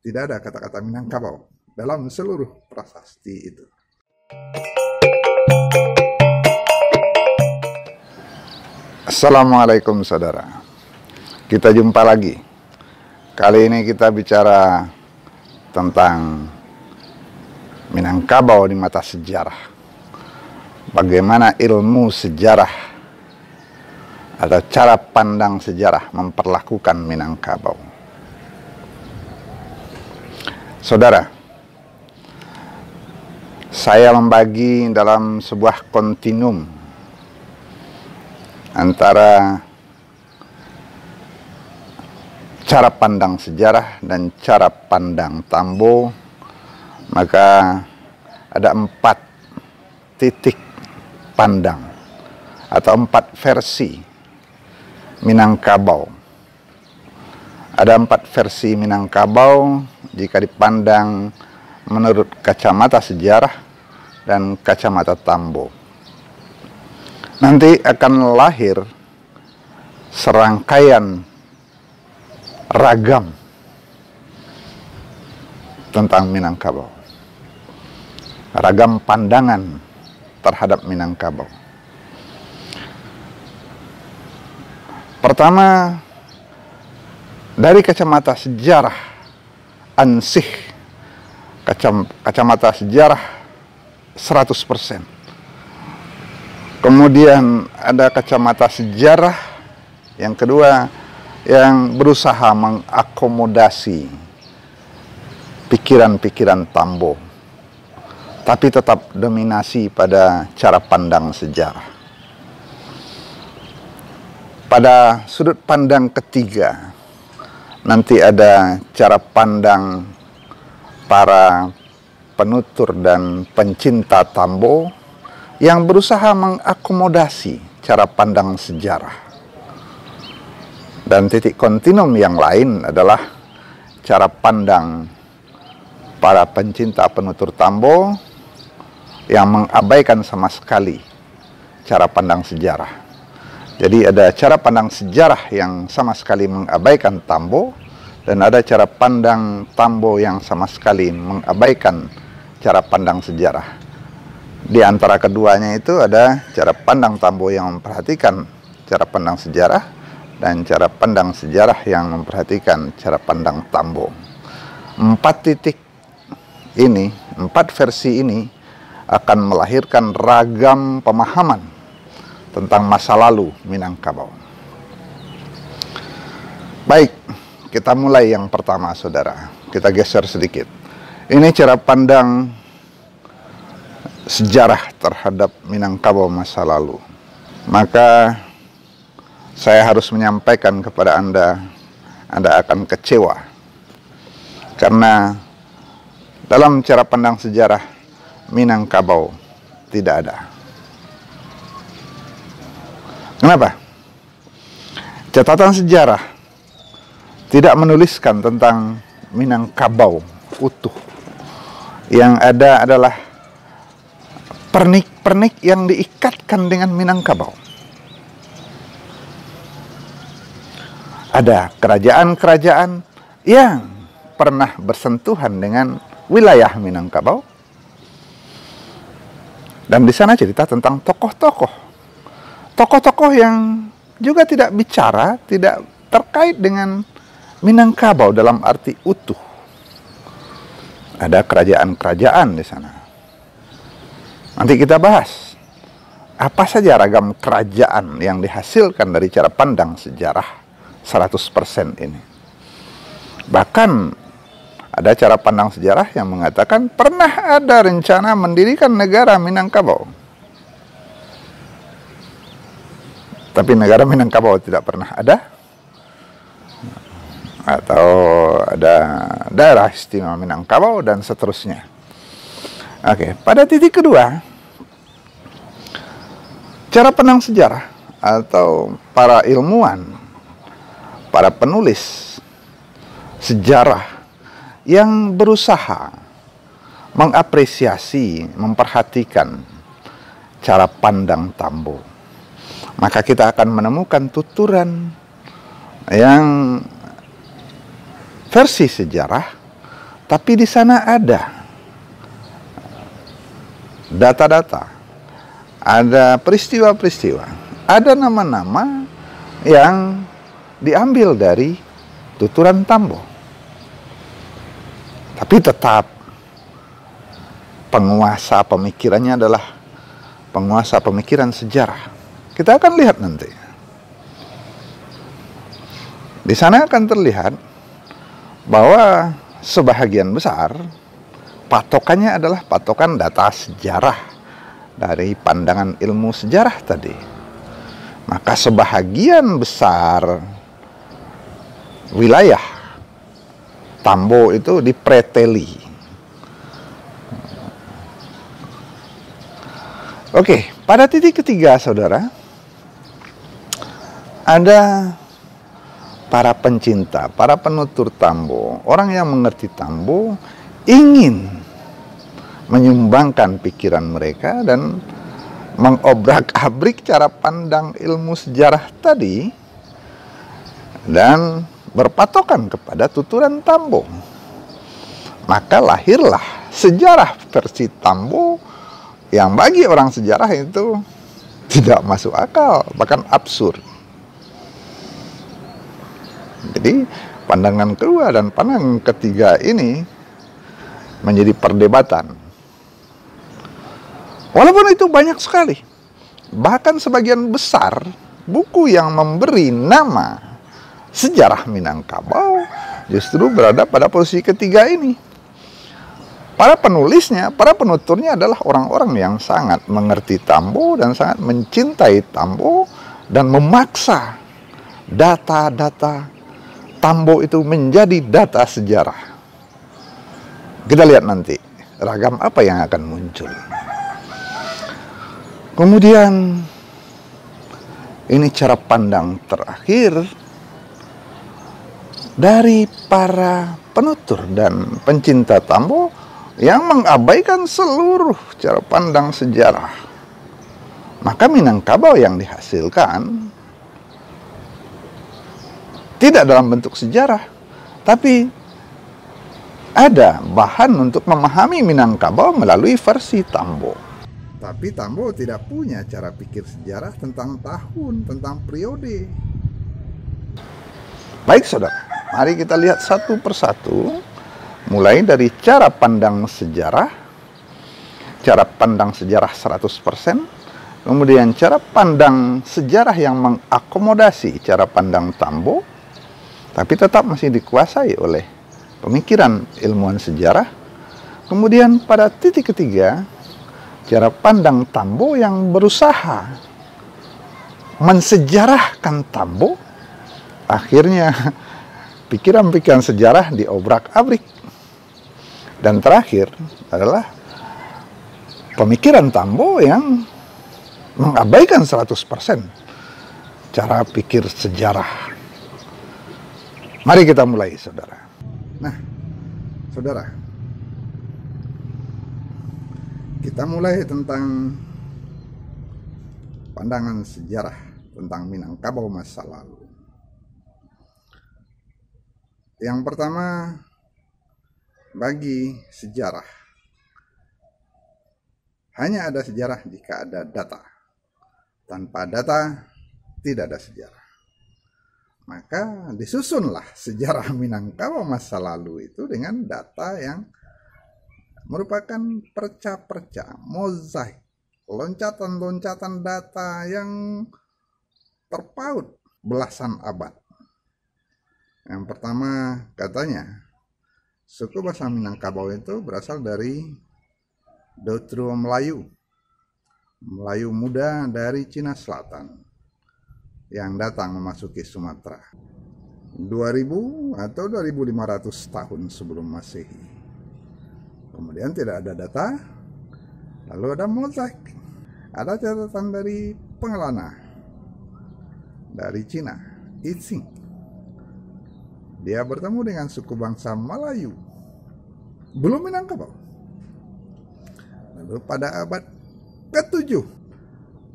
Tidak ada kata-kata Minangkabau dalam seluruh prasasti itu. Assalamualaikum saudara. Kita jumpa lagi. Kali ini kita bicara tentang Minangkabau di mata sejarah. Bagaimana ilmu sejarah atau cara pandang sejarah memperlakukan Minangkabau. Saudara, saya membagi dalam sebuah kontinum antara cara pandang sejarah dan cara pandang Tambo, maka ada 4 titik pandang atau 4 versi Minangkabau. Ada 4 versi Minangkabau jika dipandang menurut kacamata sejarah dan kacamata Tambo. Nanti akan lahir serangkaian ragam tentang Minangkabau. Ragam pandangan terhadap Minangkabau. Pertama, dari kacamata sejarah ansih, kacamata sejarah 100%. Kemudian ada kacamata sejarah yang kedua yang berusaha mengakomodasi pikiran-pikiran Tambo, tapi tetap dominasi pada cara pandang sejarah. Pada sudut pandang ketiga, nanti ada cara pandang para penutur dan pencinta Tambo yang berusaha mengakomodasi cara pandang sejarah. Dan titik kontinum yang lain adalah cara pandang para pencinta penutur Tambo yang mengabaikan sama sekali cara pandang sejarah. Jadi ada cara pandang sejarah yang sama sekali mengabaikan Tambo, dan ada cara pandang Tambo yang sama sekali mengabaikan cara pandang sejarah. Di antara keduanya itu ada cara pandang Tambo yang memperhatikan cara pandang sejarah dan cara pandang sejarah yang memperhatikan cara pandang Tambo. 4 titik ini, 4 versi ini akan melahirkan ragam pemahaman tentang masa lalu Minangkabau. Baik, kita mulai yang pertama, saudara. Kita geser sedikit. Ini cara pandang sejarah terhadap Minangkabau masa lalu. Maka saya harus menyampaikan kepada Anda akan kecewa. Karena dalam cara pandang sejarah Minangkabau tidak ada. Kenapa? Catatan sejarah tidak menuliskan tentang Minangkabau utuh. Yang ada adalah pernik-pernik yang diikatkan dengan Minangkabau. Ada kerajaan-kerajaan yang pernah bersentuhan dengan wilayah Minangkabau. Dan di sana cerita tentang tokoh-tokoh. Tokoh-tokoh yang juga tidak bicara, tidak terkait dengan Minangkabau dalam arti utuh. Ada kerajaan-kerajaan di sana. Nanti kita bahas apa saja ragam kerajaan yang dihasilkan dari cara pandang sejarah 100% ini. Bahkan ada cara pandang sejarah yang mengatakan pernah ada rencana mendirikan negara Minangkabau. Tapi negara Minangkabau tidak pernah ada. Atau ada daerah istimewa Minangkabau dan seterusnya. Oke, pada titik kedua, cara pandang sejarah atau para ilmuwan, para penulis sejarah yang berusaha mengapresiasi, memperhatikan cara pandang Tambo, maka kita akan menemukan tuturan yang versi sejarah Tapi di sana ada data-data, ada peristiwa-peristiwa, ada nama-nama yang diambil dari tuturan Tambo. Tapi tetap penguasa pemikirannya adalah penguasa pemikiran sejarah. Kita akan lihat nanti. Di sana akan terlihat bahwa sebahagian besar patokannya adalah patokan data sejarah dari pandangan ilmu sejarah tadi. Maka sebahagian besar wilayah Tambo itu dipreteli. Oke, pada titik ketiga, saudara, ada para pencinta, para penutur Tambo, orang yang mengerti Tambo, ingin menyumbangkan pikiran mereka dan mengobrak-abrik cara pandang ilmu sejarah tadi dan berpatokan kepada tuturan Tambo. Maka lahirlah sejarah versi Tambo yang bagi orang sejarah itu tidak masuk akal, bahkan absurd. Jadi pandangan kedua dan pandangan ketiga ini menjadi perdebatan. Walaupun itu banyak sekali, bahkan sebagian besar buku yang memberi nama sejarah Minangkabau justru berada pada posisi ketiga ini. Para penulisnya, para penuturnya adalah orang-orang yang sangat mengerti Tambo dan sangat mencintai Tambo dan memaksa data-data Tambo itu menjadi data sejarah. Kita lihat nanti ragam apa yang akan muncul. Kemudian ini cara pandang terakhir dari para penutur dan pencinta Tambo yang mengabaikan seluruh cara pandang sejarah. Maka Minangkabau yang dihasilkan tidak dalam bentuk sejarah, tapi ada bahan untuk memahami Minangkabau melalui versi Tambo. Tapi Tambo tidak punya cara pikir sejarah tentang tahun, tentang periode. Baik saudara, mari kita lihat satu persatu, mulai dari cara pandang sejarah 100%, kemudian cara pandang sejarah yang mengakomodasi cara pandang Tambo, tapi tetap masih dikuasai oleh pemikiran ilmuwan sejarah. Kemudian pada titik ketiga, cara pandang Tambo yang berusaha mensejarahkan Tambo. Akhirnya pikiran-pikiran sejarah diobrak-abrik. Dan terakhir adalah pemikiran Tambo yang mengabaikan 100% cara pikir sejarah. Mari kita mulai, saudara. Nah, saudara, kita mulai tentang pandangan sejarah tentang Minangkabau masa lalu. Yang pertama, bagi sejarah, hanya ada sejarah jika ada data. Tanpa data, tidak ada sejarah. Maka disusunlah sejarah Minangkabau masa lalu itu dengan data yang merupakan perca-perca, mozaik, loncatan-loncatan data yang terpaut belasan abad. Yang pertama, katanya suku bahasa Minangkabau itu berasal dari Deutero Melayu, Melayu muda dari Cina Selatan yang datang memasuki Sumatera 2000 atau 2500 tahun sebelum Masehi. Kemudian tidak ada data, lalu ada mozaik, ada catatan dari Pengelana dari Cina, Itsing. Dia bertemu dengan suku bangsa Melayu, belum Minangkabau. Lalu pada abad ke-7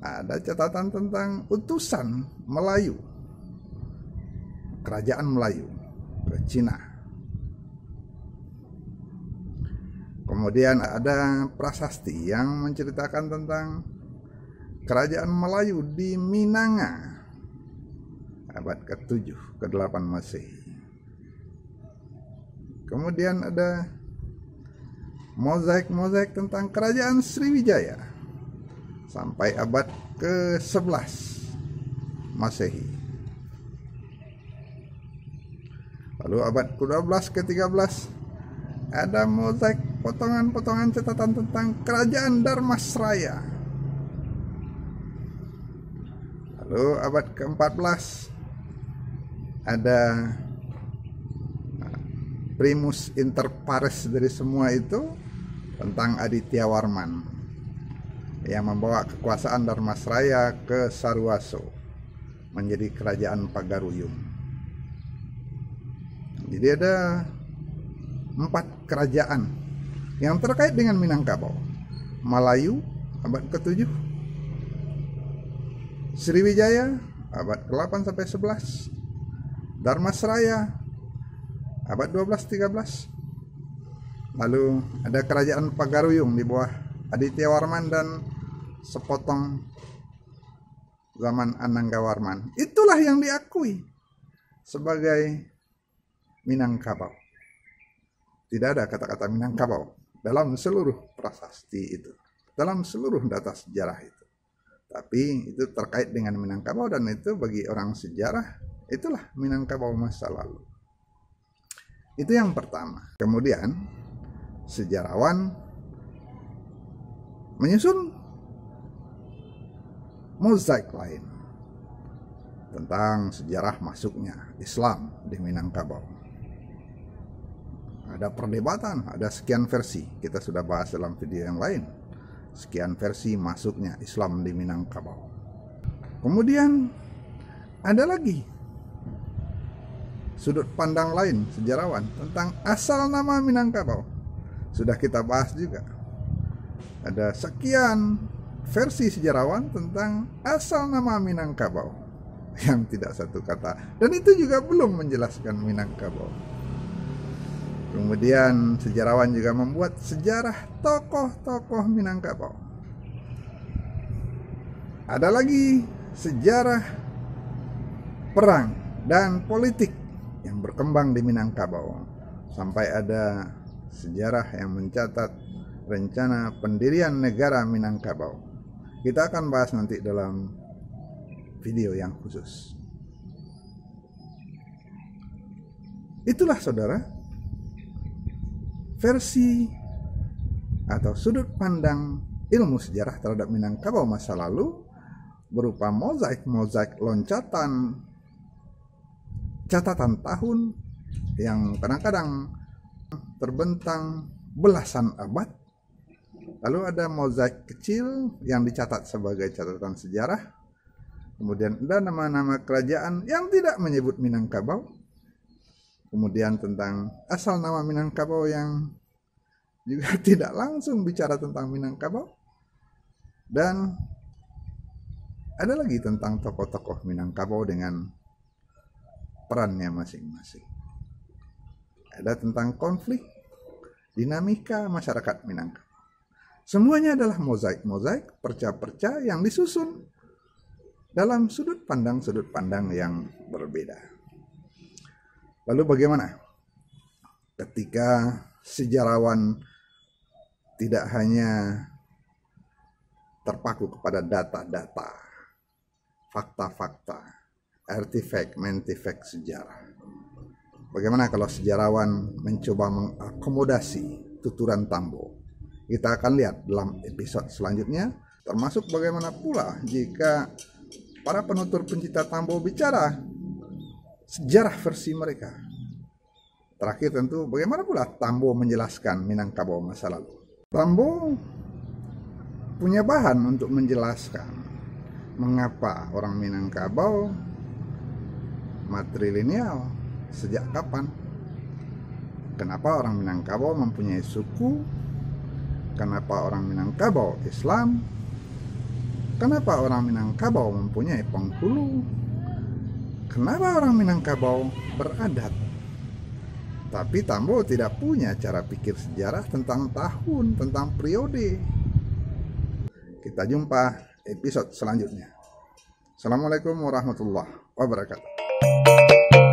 ada catatan tentang utusan Melayu, kerajaan Melayu ke Cina. Kemudian ada prasasti yang menceritakan tentang kerajaan Melayu di Minanga abad ke-7, ke-8 Masehi. Kemudian ada mozaik tentang kerajaan Sriwijaya sampai abad ke-11 Masehi. Lalu abad ke-12, ke-13 ada mozaik potongan-potongan catatan tentang kerajaan Dharmasraya. Lalu abad ke-14 ada primus inter pares dari semua itu tentang Aditya Warman yang membawa kekuasaan Dharmasraya ke Saruwaso menjadi kerajaan Pagaruyung. Jadi ada 4 kerajaan yang terkait dengan Minangkabau. Melayu abad ke-7, Sriwijaya abad ke-8 sampai 11, Dharmasraya abad 12-13. Lalu ada kerajaan Pagaruyung di bawah Aditya Warman dan sepotong zaman Anangga Warman. Itulah yang diakui sebagai Minangkabau. Tidak ada kata-kata Minangkabau dalam seluruh prasasti itu, dalam seluruh data sejarah itu. Tapi itu terkait dengan Minangkabau, dan itu bagi orang sejarah itulah Minangkabau masa lalu. Itu yang pertama. Kemudian sejarawan menyusun mozaik lain tentang sejarah masuknya Islam di Minangkabau. Ada perdebatan, ada sekian versi. Kita sudah bahas dalam video yang lain. Sekian versi masuknya Islam di Minangkabau. Kemudian ada lagi sudut pandang lain sejarawan tentang asal nama Minangkabau. Sudah kita bahas juga. Ada sekian versi sejarawan tentang asal nama Minangkabau yang tidak satu kata. Dan itu juga belum menjelaskan Minangkabau. Kemudian sejarawan juga membuat sejarah tokoh-tokoh Minangkabau. Ada lagi sejarah perang dan politik yang berkembang di Minangkabau. Sampai ada sejarah yang mencatat rencana pendirian negara Minangkabau. Kita akan bahas nanti dalam video yang khusus. Itulah saudara, versi atau sudut pandang ilmu sejarah terhadap Minangkabau masa lalu berupa mozaik loncatan, catatan tahun yang kadang-kadang terbentang belasan abad. Lalu ada mozaik kecil yang dicatat sebagai catatan sejarah. Kemudian ada nama-nama kerajaan yang tidak menyebut Minangkabau. Kemudian tentang asal nama Minangkabau yang juga tidak langsung bicara tentang Minangkabau. Dan ada lagi tentang tokoh-tokoh Minangkabau dengan perannya masing-masing. Ada tentang konflik, dinamika masyarakat Minangkabau. Semuanya adalah mozaik, perca-perca yang disusun dalam sudut pandang yang berbeda. Lalu bagaimana ketika sejarawan tidak hanya terpaku kepada data-data, fakta-fakta, artifak sejarah? Bagaimana kalau sejarawan mencoba mengakomodasi tuturan Tambo? Kita akan lihat dalam episode selanjutnya, termasuk bagaimana pula jika para penutur pencinta Tambo bicara sejarah versi mereka. Terakhir tentu bagaimana pula Tambo menjelaskan Minangkabau masa lalu. Tambo punya bahan untuk menjelaskan mengapa orang Minangkabau matrilineal, sejak kapan, kenapa orang Minangkabau mempunyai suku, kenapa orang Minangkabau Islam, kenapa orang Minangkabau mempunyai penghulu, kenapa orang Minangkabau beradat. Tapi Tambo tidak punya cara pikir sejarah tentang tahun, tentang periode. Kita jumpa episode selanjutnya. Assalamualaikum warahmatullahi wabarakatuh.